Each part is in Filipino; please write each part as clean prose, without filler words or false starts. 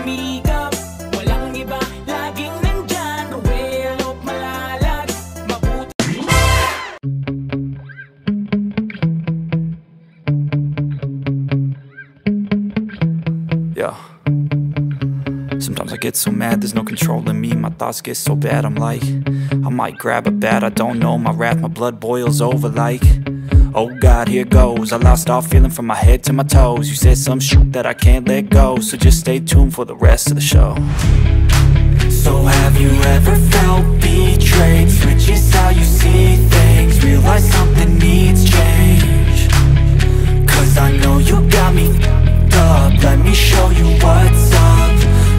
umigap. Walang iba, laging nandyan. Ruwelo, malalag, mabuti. Yeah. Sometimes I get so mad, there's no controlling me. My thoughts get so bad, I'm like, I might grab a bat, I don't know. My wrath, my blood boils over like, oh God, here goes. I lost all feeling from my head to my toes. You said some shit that I can't let go, so just stay tuned for the rest of the show. So have you ever felt betrayed? Switches how you see things, realize something needs change. Cause I know you got me f***ed up. Let me show you what's up.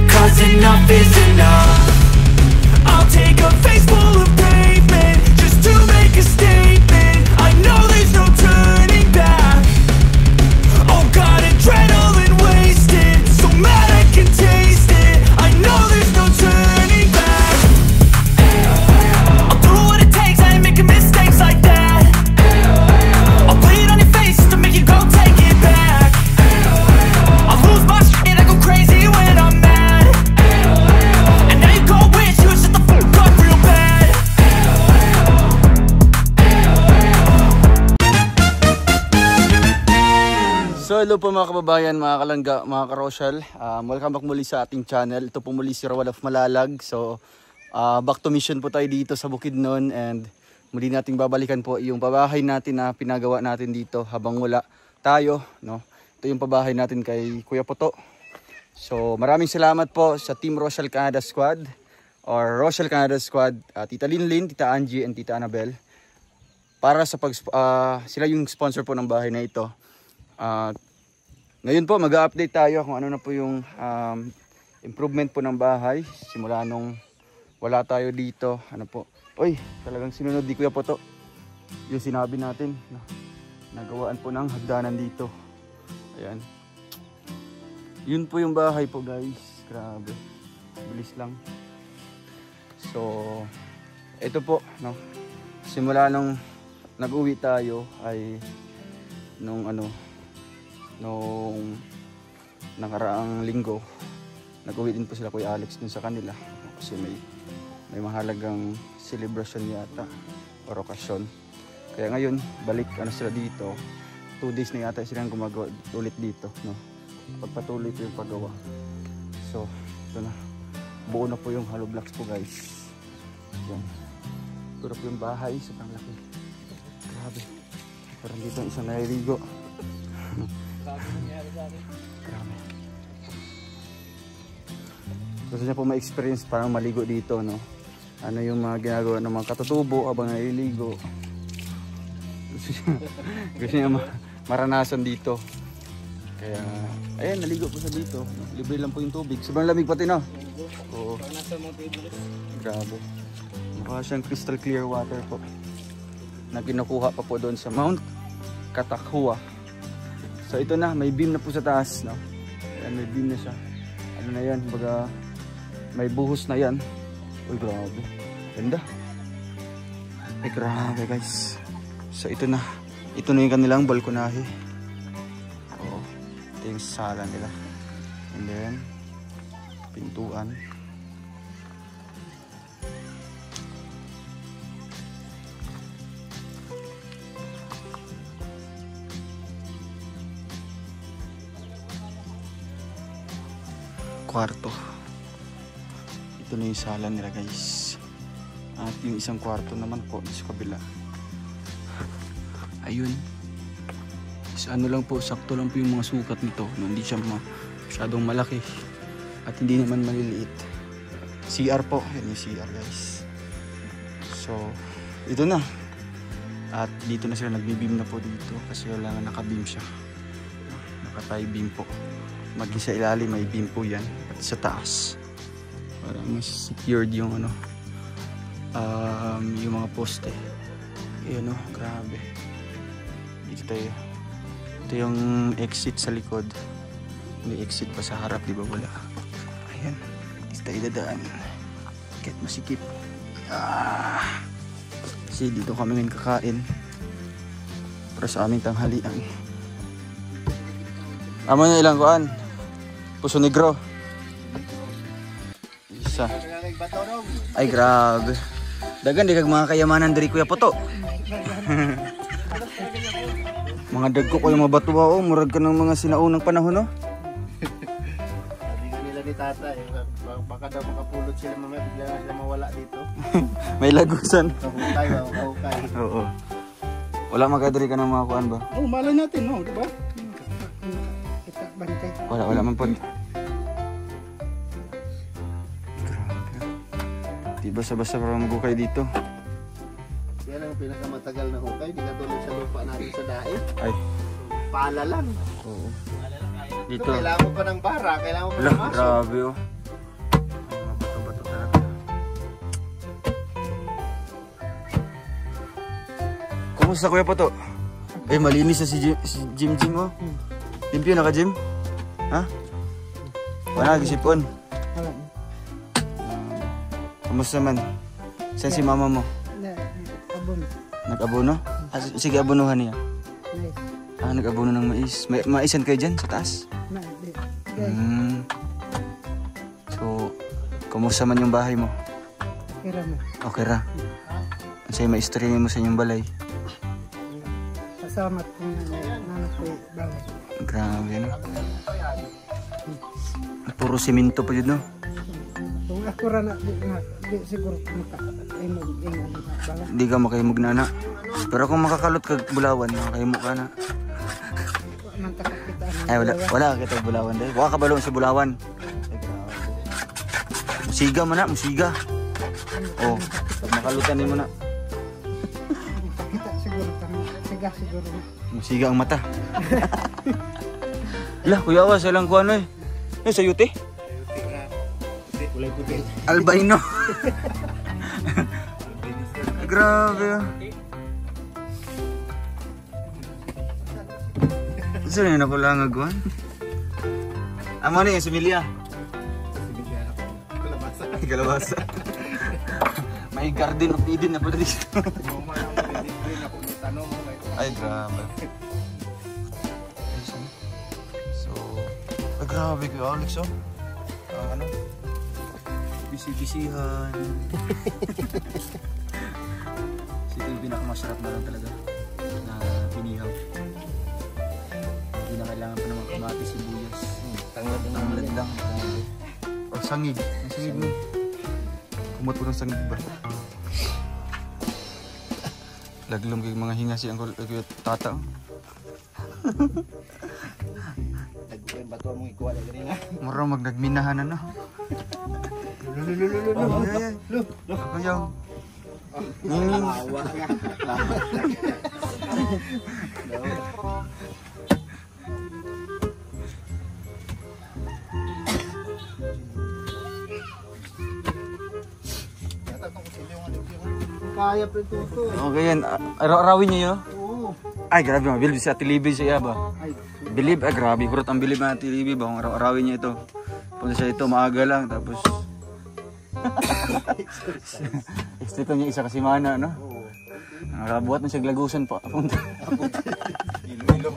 Cause enough is enough. I'll take a face full of pavement just to make a statement. I know there's no turning back. Oh God, adrenaline wasted, so mad I can taste it. I know there's no turning back. I'll do what it takes, I ain't making mistakes like that. I'll play it on your face to make you go take it back. I'll lose my shit, I go crazy when I'm mad. And now you go wish you would shut the fuck up real bad. So hello po mga kababayan, mga kalangga, mga karosyal. Welcome back muli sa ating channel. Ito po muli si Rowan of Malalag. So back to mission po tayo dito sa Bukidnon. And muli nating babalikan po yung pabahay natin na pinagawa natin dito habang wala tayo, no? Ito yung pabahay natin kay Kuya Poto. So maraming salamat po sa Team Rochelle Canada Squad or Rochelle Canada Squad, Tita Linlin, Tita Angie, and Tita Annabel. Para sa sila yung sponsor po ng bahay na ito. Ngayon po mag-update tayo kung ano na po yung improvement po ng bahay simula nung wala tayo dito. Ano po, oy, talagang sinunod di Kuya Poto yung sinabi natin, no? Nagawaan po ng hagdanan dito. Ayan, yun po yung bahay po guys. Grabe, bilis lang. So ito po, no, simula nung nag-uwi tayo ay nung nakaraang linggo, nag-uwi din po sila Kuya Alex dun sa kanila kasi may mahalagang celebration yata or okasyon. Kaya ngayon balik sila dito. 2 days na yata silang gumagawa ulit dito, no? Pagpatuloy po yung paggawa. So ito na, buo na po yung hollow blocks po guys. Yan, ito na po yung bahay, sobrang laki. Grabe, parang dito ang isang naliligo. Grabe. Gusto niya po ma-experience parang maligo dito, no? Ano yung mga ginagawa ng mga katutubo habang naliligo. Gusto niya maranasan dito. Kaya ayan, naligo po sa dito. Libre lang po yung tubig. Sobrang lamig pati, no? Oo. Grabe. Mukha siyang crystal clear water po na kinukuha pa po doon sa Mount Katakhua. So ito na, may beam na po sa taas, no? Ayan, may beam na siya. Ano na yan, baga may buhos na yan. Uy, grabe, ganda. Ay, grabe guys. So ito na yung kanilang balkonahe. Oo, ito yung sala nila. And then pintuan. Kwarto. Ito na yung sala nila guys. At yung isang kwarto naman po sa kabila. Ayun. So ano lang po, sakto lang po yung mga sukat nito. No, hindi siya masyadong malaki. At hindi naman maliliit. CR po. Yan yung CR guys. So ito na. At dito na sila nagbi-beam na po dito. Kasi wala nga naka-beam siya. Naka-tie beam po. Maging sa ilalim may beam po yan at sa taas para mas secured yung yung mga poste. Ayan, no, grabe. Dito tayo. Ito yung exit sa likod. May exit pa sa harap, di ba? Wala. Ayan, dito tayo dadaan kahit masikip. Kasi dito kami ngayon kakain para sa aming tanghalian. Amo na ilang kuan. Puso negro. Sa. Ay grabe. Dagan di kag mga kayamanan diri Kuya Poto. Mga dagko ko yung mga batuwa oh, murag ka ng mga sinaunang panahon no. Sabi nga nila ni Tata, baka daw makapulot sila mamaya, bigla na sila mawala dito. May lagusan. Kahukay, kahukay. Oo. Wala magkadiri ka ng mga kuan ba? Oh, malay natin, no? Diba? Kita bantay. Wala man po. Di basta-basta para magukay dito. Yan ang pinakamatagal na hukay, di katulad sa lupa natin sa daig. Ay. Pala lang. Oo. Dito. Dito. Kailangan mo pa ng bara, kailangan mo pa Lah, ng maso. grabe oh. Mga bato-bato talaga. Kumusta Kuya Poto? Eh, malinis na si Jim oh. Limpyo na ka Jim? Ha? Wala, gisipon. Kumusta man? Saan si mama mo? Abono. Nag-abono? Ah, sige, abonohan niya. Nice. Ah, nag-abono ng mais. Maisan kayo dyan sa taas? So, kumusta man yung bahay mo? Kira mo. Okay ra. Sa'yo maistorya mo sa inyong balay. Kasama kong nanay ko bagay. Grabe no? Puro simento pa yun no? Kung ako ra na, di siguro maka-imog bagay. Hindi ka makahimog na na. Pero kung makakalot ka bulawan, makahimog ka na. Mantakot kita. Ay wala kita bulawan dahil. Waka kabalong sa bulawan. Musiga mo na, musiga. Oh, pag makalutan mo na. Kita siguro kami. Siga siguro na. Musiga ang mata. Lah, kuya awas lang ko ano eh. Yung sayuti? Kulay puti. Albino. Grabe. Saan yun ako lang agwan? Amo na yung similya. Kalabasa. Kalabasa. May garden of Eden na pala dito. Ay, grabe. So, grabe ko Alex oh. Ano? Bisi-bisihan. Ito yung pinakamasarap na lang talaga na pinihaw. Hindi na kailangan pa naman kamatis, sibuyas. Tanglad lang. O sangig. Ang sangig mo. Kumot po ng sangig ba? Laglong kay mga hinga siyang tata. Bato mong ikuha na ganina. Mura magnagminahan na no. Ayaw. Awa nga. Kaya pre tuto. Okay yan. Araw-arawin niyo yun? Oo. Ay grabe, mabilib si Ate Libby siya ba? Ay, Bilib, grabe. Hurot ang bilib na Ate Libby ba? Kung araw-arawin niya ito. Punta siya ito, maaga lang. Tapos... Extrito niya isa kasi mana, no? oo. Nakabuhat na siya glagusan pa. Punta. Ilo-ilo.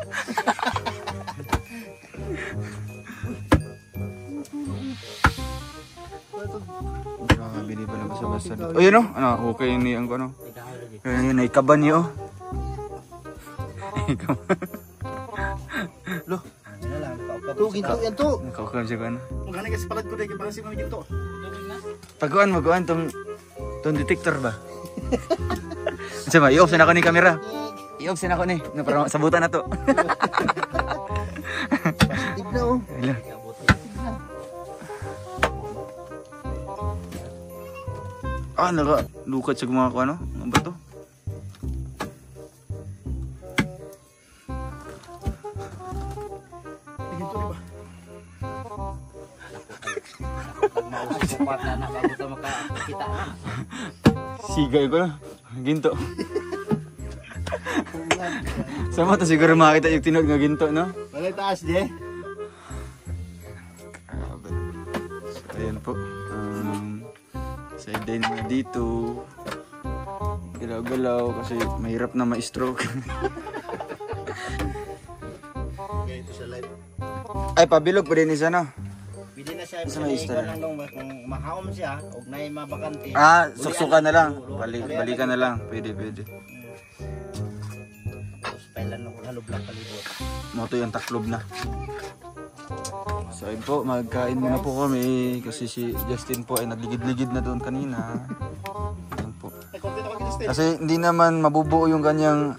Bilib pa lang basa-basa. O yun o? Ano? Okay yun yung ano? Yun ay kaban niyo. Lo. To, ginto yan to. Nakaukaw siya ka na. Maghanay kasi palad ko dahil parang si mga ginto. Pagkuhan mo, kuhan tong detector ba? Sige ba, i-off na ako ni camera. I-off na ako ni. Para sabutan na to. Positive na oh. Hala. Ah, naka-lukat sa mga ano? Ano ba to? Ginto diba? Sigay ko na. Ginto. Sama to siguro makita yung tinog nga ginto, no? Wala taas, Je. So, ayan po. Side din na dito. Galaw-galaw kasi mahirap na ma-stroke. Ito sa live. Ay, pabilog pa din isa, no? Pwede na siya. Sa may Easter. Lang dong, kung mahaom siya, huwag na yung mabakante. Suksukan na lang. Balikan na lang. Pwede. Tapos pailan ng halog lang palibot. Moto yung taklob na. So ayun po, magkain muna po kami kasi si Justin po ay nagligid-ligid na doon kanina. Ayun po. Kasi hindi naman mabubuo yung kanyang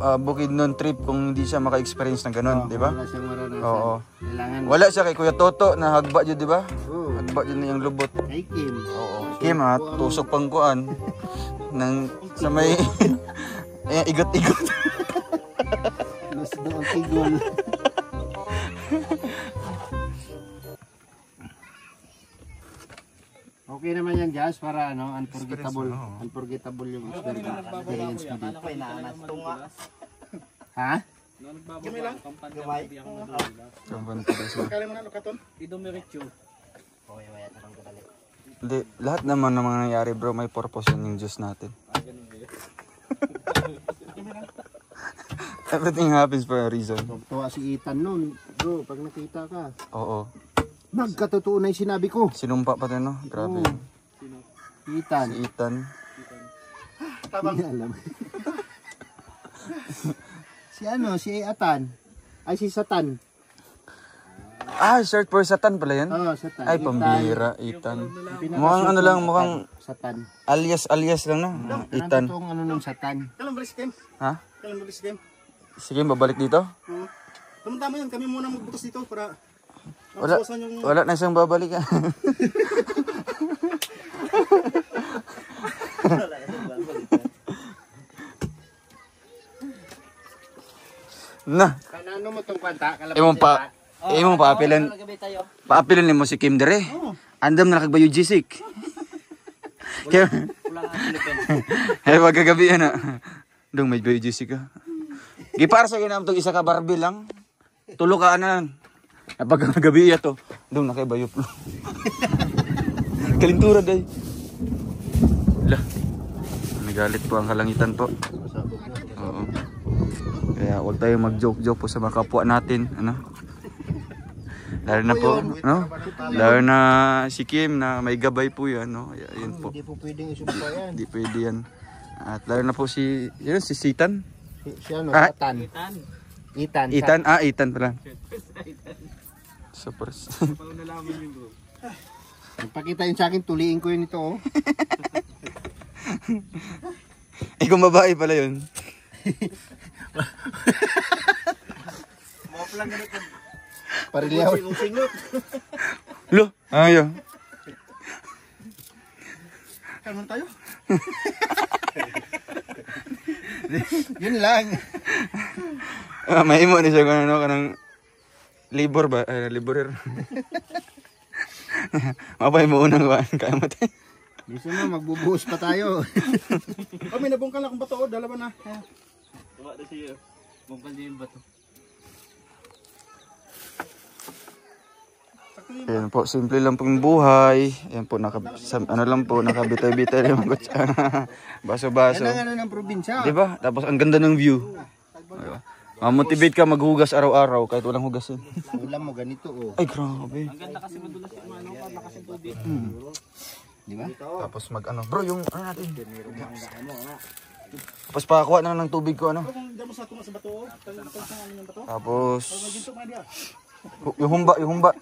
Bukidnon trip kung hindi siya maka-experience ng ganun, di ba? Wala siyang maranasan. Oo. Kailangan. Wala siya kay Kuya Toto na hagba dyan, di ba? Oo. Hagba dyan na yung lubot. Kay Kim. Oo. Kim ha, tusok pang kuan ng sa may igot-igot. Mas doon tigol. Okay naman yan, Jazz, para unforgettable. Unforgettable yung experience mo dito. Ha? Gamay lang? Gamay? Kailan mo na lukaton? Idomirityo. Okay, wala tarong kabalik. Hindi, lahat naman ng mga nangyari bro, may purpose yun yung Diyos natin. Everything happens for a reason. Tuwa si Ethan nun, bro, pag nakita ka. Oo. Nagkatotoo na yung sinabi ko. Sinumpa pa din, no? Grabe. Ethan. Si Ethan. Tabang. Alam. Si Atan. Ay, si Satan. Short for Satan pala yan? Oo, Satan. Ay, pambira, Ethan. Mukhang lang, Satan. alias lang, no? Ethan. Anong nung Satan? Kailan balik si Kim? Ha? Kailan balik si Kim? Sige, babalik dito? Oo. Tama yan, kami muna magbutas dito para Wala na siyang babalik. Na. Kanano mo tong kwanta? Imong paapilan nimo si Kim dire. Andam na nakagbayo Jisik. Kaya magagabi na. Dong may bayo Jisik ka. Gipar sa ginam tong isa ka Barbie lang. Tulo ka anan. Napag gabi to. Dong nakaibayo po. Kalintura day. Lah. Nagalit po ang kalangitan po. Oo. Kaya huwag tayong mag-joke-joke po sa mga kapwa natin, ano? Lalo na po, no? Lalo na si Kim na may gabay po 'yan, no? Ayun po. Hindi po pwedeng isumpa yan. Hindi pwede 'yan. At lalo na po si Sitan. Si Atan. Ethan. Ethan pala. Super. Nagpakita yun sa akin, tuliin ko yun ito, oh. Kung babae pala yun. Parilyaw. Lo, ayo. Kanon tayo? Yun lang. May imo ni siya kanang labor ba? Laborer. Mapay mo unang kaya mo tayo. Gusto mo, magbubuhos pa tayo. May nabungkal akong bato, dalawa na. Tuwa na siya. Bungkal niya yung bato. Ayan po, simple lang pong buhay. Ayan po, nakabitay-bitay lang mga baso-baso. Yan ang ng probinsya. Diba? Tapos ang ganda ng view. Diba? Mamotivate ka maghugas araw-araw kahit walang hugasin. Ulam mo ganito, oh. Ay, grabe. Ang ganda kasi madulas yung malakas yung tubig. Di ba? Tapos bro, yung ano natin. Tapos pakakuha na ng tubig ko, ano. Kung damo sa tunga sa bato, ng bato. Tapos yung humba.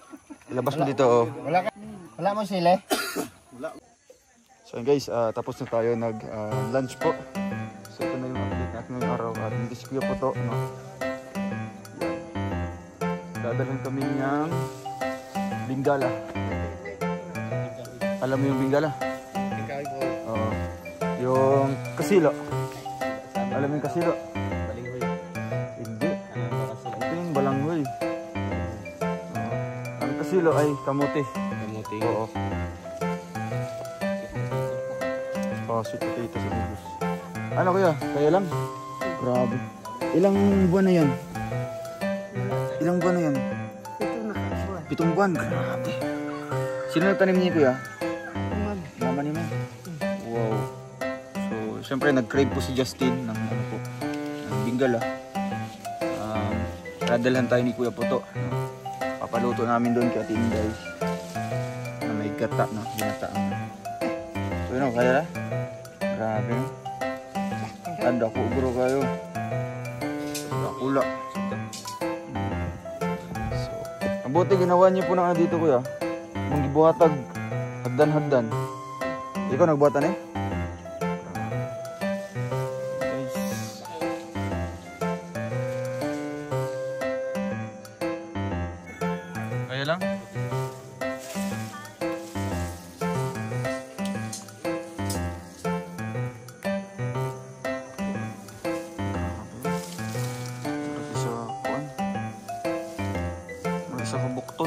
Ilabas mo dito, oh. Wala mo sila. So guys, tapos na tayo nag-lunch po. So ito na yung update natin ngayong araw. At hindi po to, no? Dadalhin kami ng Bingala. Alam mo yung Bingala? Oo. Yung Kasilo. Alam mo yung Kasilo? Balinghoy. Hindi. Ito yung Balanghoy. Ang Kasilo ay kamote. Kamuti. Oo. Sweet potato sa bubos. Ano kuya? Kaya lang? Grabe. Ilang buwan na yan? Ilang buwan na yan? 7 buwan. Grabe. Sino nagtanim niya kuya? Mama ni mo. Wow. So, syempre nag-crave po si Justin ng ano po, ng Bingala. Dadalhan tayo ni Kuya Puto. Papaluto namin doon kay Ate Inday. gata, no? Ginataan. So, yun, kaya na? Grabe, no? Ada ko bro kayo. Nakula. So, mabuti ginawa niyo po na dito kuya. Mong gibuhatag hagdan-hagdan. Ikaw nagbuhatan eh? Kaya lang? Sa kabukton.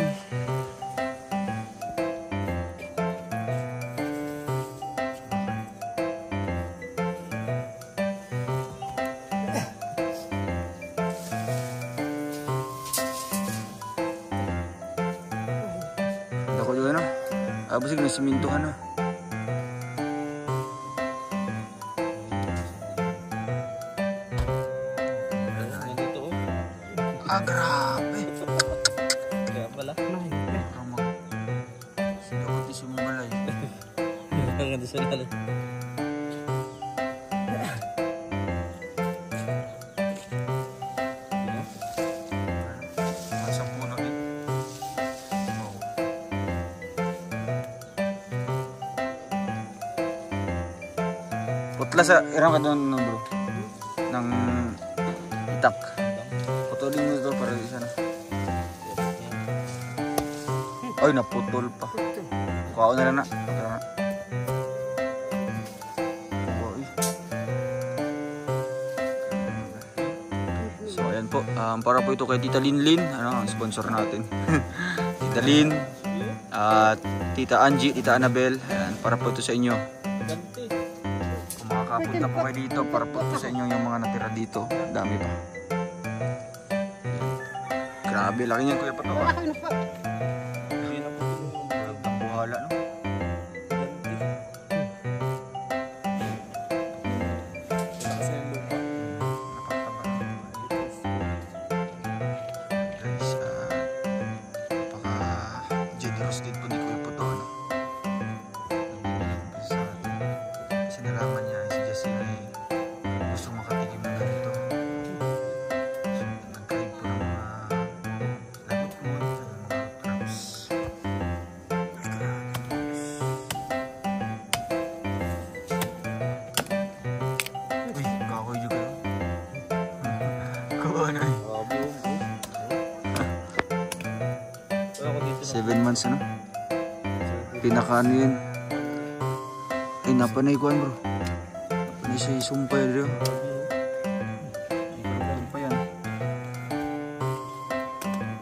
Ako yun na. Abusig na simintuhan na. Grabe. Kaya pala. Sino ko ti sumubalay? Ang ganda sa lalim. Masang puno eh. Putla sa irang ka doon no, bro. Ng itak. Putulin mo ito para isa na. Ay, naputol pa. Kukaon na lang na. So, ayan po. Para po ito kay Tita Linlin. Ano, ang sponsor natin. Tita Lin. At Tita Angie, Tita Annabel. Ayan, para po ito sa inyo. Kung makakapunta po kayo dito, para po ito sa inyo yung mga natira dito. Dami pa. Grabe, laki niyan kuya pa to. Ang buhala, no? Guys, napaka-generous din po ni Kuya po to, ano? Sa atin. Kasi nalaman niya, si Jessie ay gusto makatikim na ganito. So, nag-crave po ng mga lagot po, ng mga traps. Uy, kahoy juga yun. Kuha na eh. 7 months ano? Pinaka ano yun? Ay, napanay ko bro. Napanay siya isumpay rin. Ay, pa yan.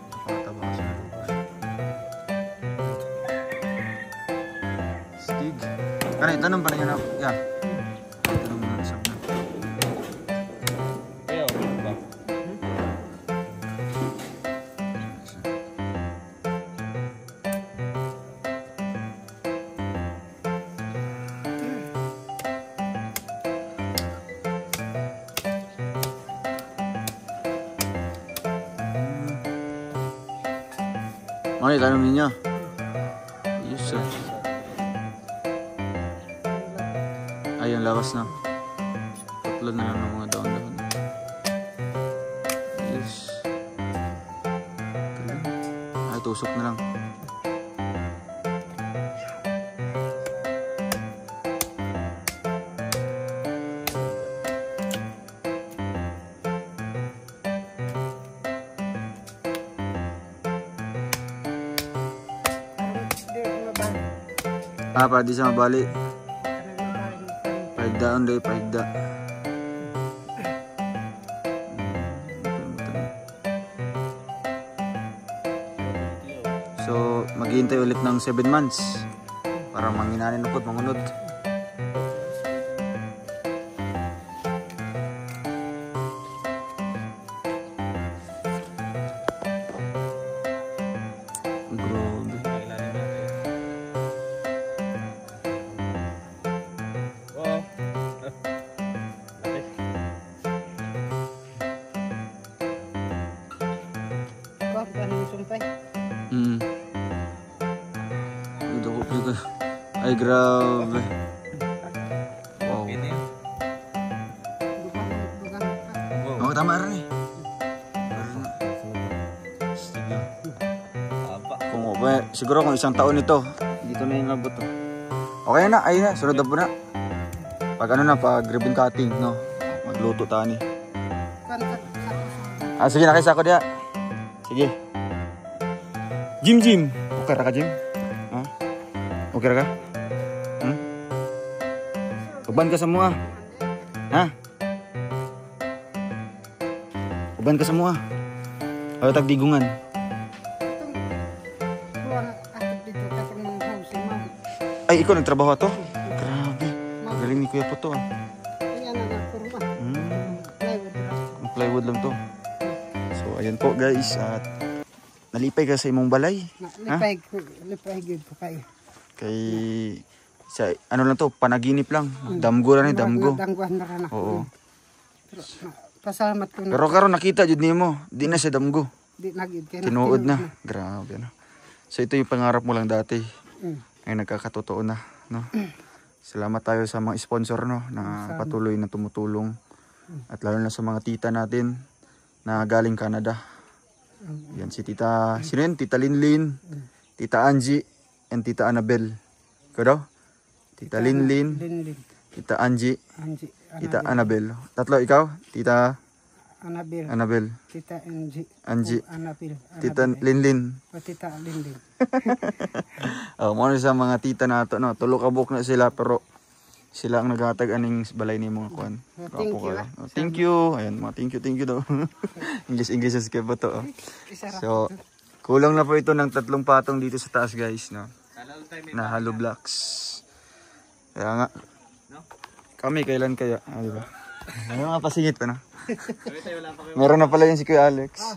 Nakataba kasi na lupa. Stig. Kaya, tanong pa na yun ako. Yan. Tanong mo na sa mga. Kaya, ba? Mali, tanong ninyo. Yes, sir. Ayun, lawas na. Tatlo na lang ng mga daon-daon. Yes. Ay, tusok na lang. Para di sa mabali. Paigdaon day, paigda. So, maghihintay ulit ng 7 months para manginanin na po, mangunod. Grabe. Ito ko Ay, grabe. Wow. Oo, tama rin eh. Sige. Siguro kung isang taon ito, dito na yung abot to. Okay na, ayun na, sunod na po na. Pag ano na, pag ribbon cutting, no? Magluto tani. Sige na, kaysa ako diya. Sige. Jim. Okay ra ka, Jim? Ha? Okay ra ka? Uban ka sa mua. Ha? Uban ka sa mua. O tagdigungan. Ay, ikaw nagtrabaho to? Grabe. Galing ni Kuya po to. Plywood lang to. So, ayan po guys. At nalipay ka sa imong balay. Lipay gid ko kayo. Kay sa ano lang to, panaginip lang. Damgo lang ni damgo. Damguan na rin ako. Oo. Pasalamat ko na. Pero karon nakita jud nimo, di na siya damgo. Di nagid kay Tinuod na. Grabe no. So ito yung pangarap mo lang dati. Ay nagkakatotoo na, no. Salamat tayo sa mga sponsor no na patuloy na tumutulong. At lalo na sa mga tita natin na galing Canada. Yan si Tita, sino yun? Tita Linlin, Tita Angie, and Tita Annabel. Ikaw daw? Tita Linlin, Tita Angie, Tita Annabel. Tatlo ikaw? Tita Annabel. Tita Angie. Annabel. Tita Linlin. Tita Linlin. Muna sa mga tita na ito, no? Tulo ka buk na sila pero sila ang naghatag aning balay ni mga kuan. Thank you. Ayan, mga thank you daw. English as kayo po to. So, kulang na po ito ng 3 patong dito sa taas guys, no? Na hollow blocks. Kaya nga. Kami kailan kaya? Di ba? Ano nga pasingit pa na? Meron na pala yun si Kuya Alex.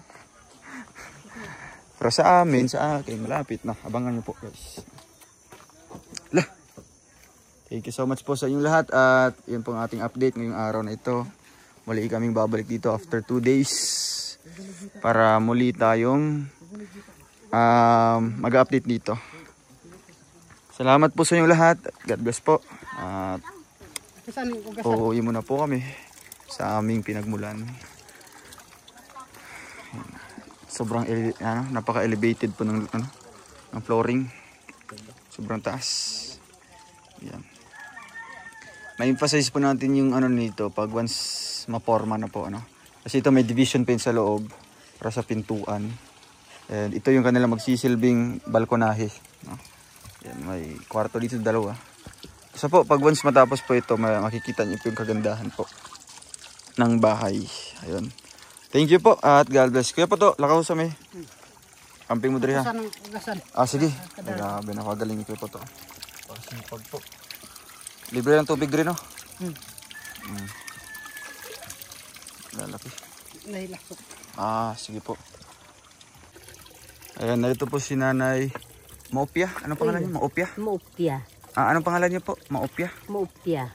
Pero sa amin, sa akin, malapit na. Abangan nyo po guys. Thank you so much po sa inyong lahat at yun pong ating update ngayong araw na ito. Muli kaming babalik dito after 2 days para muli tayong mag-update dito. Salamat po sa inyong lahat. God bless po. At uuwi muna po kami sa aming pinagmulan. Sobrang napaka-elevated po ng flooring. Sobrang taas. Yan. Ma-emphasize po natin yung ano nito pag once maporma na po, ano. Kasi ito may division pa sa loob para sa pintuan. And ito yung kanila magsisilbing balkonahe, no? Yan, may kwarto dito 2. So po, pag once matapos po ito, makikita niyo po yung kagandahan po ng bahay. Ayun. Thank you po at God bless. Kaya po to, lakaw sa may camping mo diri ha. Sige. Grabe, nakagaling ko po to. Pasipag po. Libre ng tubig rin, no? Lalaki. Sige po. Ayan, narito po si Nanay Maopia. Anong pangalan niyo? Maopia? Maopia. Anong pangalan niyo po? Maopia? Maopia.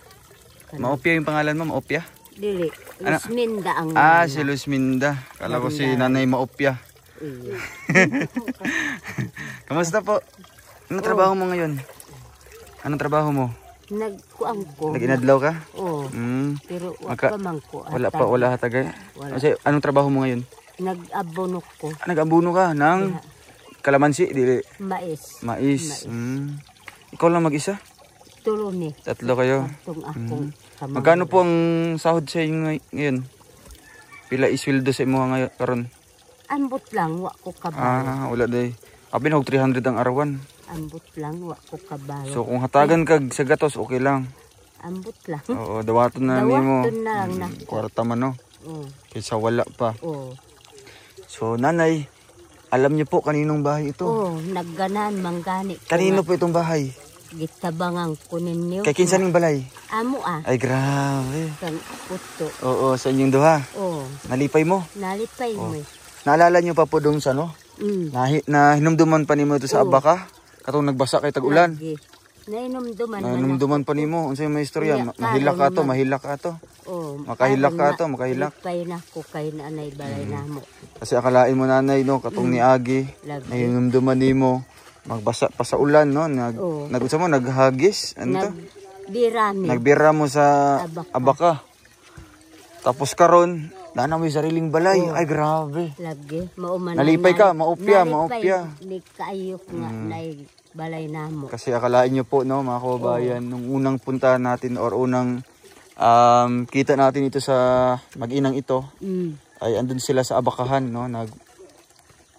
Maopia yung pangalan mo? Maopia? Dili. Luzminda ang si Luzminda. Kala ko si Nanay Maopia. Kamusta po? Anong trabaho mo ngayon? Anong trabaho mo? Nagkuang ko. Nag-inadlaw ka? Oo. Pero wala man ko. Wala hatagay? Kasi anong trabaho mo ngayon? Nag-abono ko. Nag-abono ka ng kalamansi? Dili? Mais. Ikaw lang mag-isa? Tulo ni. 3 kayo? Magkano po ang sahod sa inyo ngayon? Pila isweldo sa imo ngayon karon? Ambot lang, wa ko kabalo. Wala day. Abi na 300 ang arawan. Ambot lang, wa ko kabalo. So kung hatagan kag sa gatos, okay lang. Ambot lang. Oo, dawaton na nimo. Dawaton na lang na. Kwarta man, no? Oo. Kaysa wala pa. Oo. So nanay, alam niyo po kaninong bahay ito? Oo, nagganan, manggani. Kanino po itong bahay? Gitabangang ko ninyo. Kay kinsa ning balay? Amo Ay grabe. Kang puto. Oo, sa inyong duha. Oo. Nalipay mo? Nalipay mo. Naalala niyo pa po dong sa no? Na hinumduman pa nimo ito sa Abaka? Katong nagbasa kay tag-ulan. Nainumduman pa nimo. Unsay may istorya? Mahilak ka to. Oh, makahilak. Lipay na ko kay nanay balay namo. Kasi akalain mo nanay no, katong ni Agi, nahinumduman nimo. magbasa pa sa ulan, no? Oo. Nag-unsa mo, naghagis? Ano to? Nagbirami. Nagbira mo sa Abaka. Abaka. Tapos karon, na mo yung sariling balay. Ay, grabe. Lagi. Mauman. Nalipay ka, maupya, maupya. Di kaayok nga na balay namo. Kasi akalain nyo po, no, mga kababayan, nung unang punta natin or unang kita natin ito sa mag-inang ito, ay andun sila sa Abakahan, no,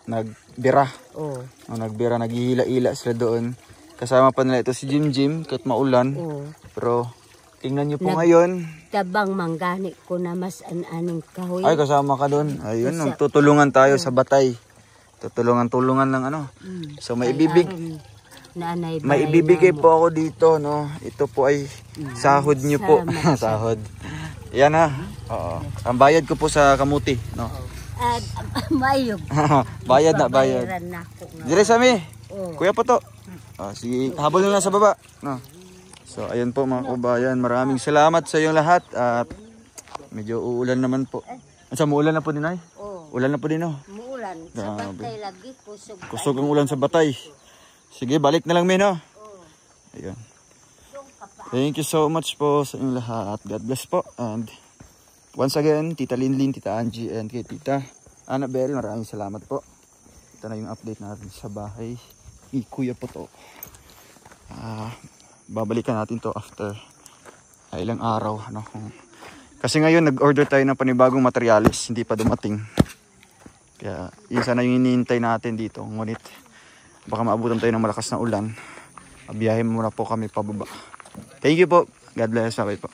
nagbira. Oo. No, nagbira, naghihila-ila sila doon. Kasama pa nila ito si Jim kahit maulan. Oo. Pero tingnan nyo po ngayon. Tabang manggani ko na mas aning kahoy. Ay, kasama ka doon. Ayun, tutulungan tayo sa batay. Tutulungan-tulungan lang ano. So may ibibigay po ako dito, no. Ito po ay sahod nyo po. Sahod. Yan ha. Oo. Ang bayad ko po sa kamuti, no. At mayog. Bayad na, bayad. Babayaran na ako nga. Dire sa mi. Oo. Kuya po to. Sige, habol nyo na sa baba, no. So ayun po mga kabayan, maraming salamat sa inyong lahat at medyo uulan naman po. Asa mo ulan na po din ay? Oo. Ulan na po din oh. Muulan. Sa batay lagi kusog. Kusog ang ulan sa batay. Sige, balik na lang mi no. Ayun. Thank you so much po sa inyong lahat. God bless po. And once again, Tita Linlin, Tita Angie, and kay Tita Annabel, maraming salamat po. Ito na yung update natin sa bahay ni Kuya po to. Babalikan natin to after ilang araw, no? Kasi ngayon nag-order tayo ng panibagong materialis, hindi pa dumating. Kaya yun sana yung hinihintay natin dito. Ngunit baka maabutan tayo ng malakas na ulan. Biyahe muna po kami pababa. Thank you po. God bless. Bye po.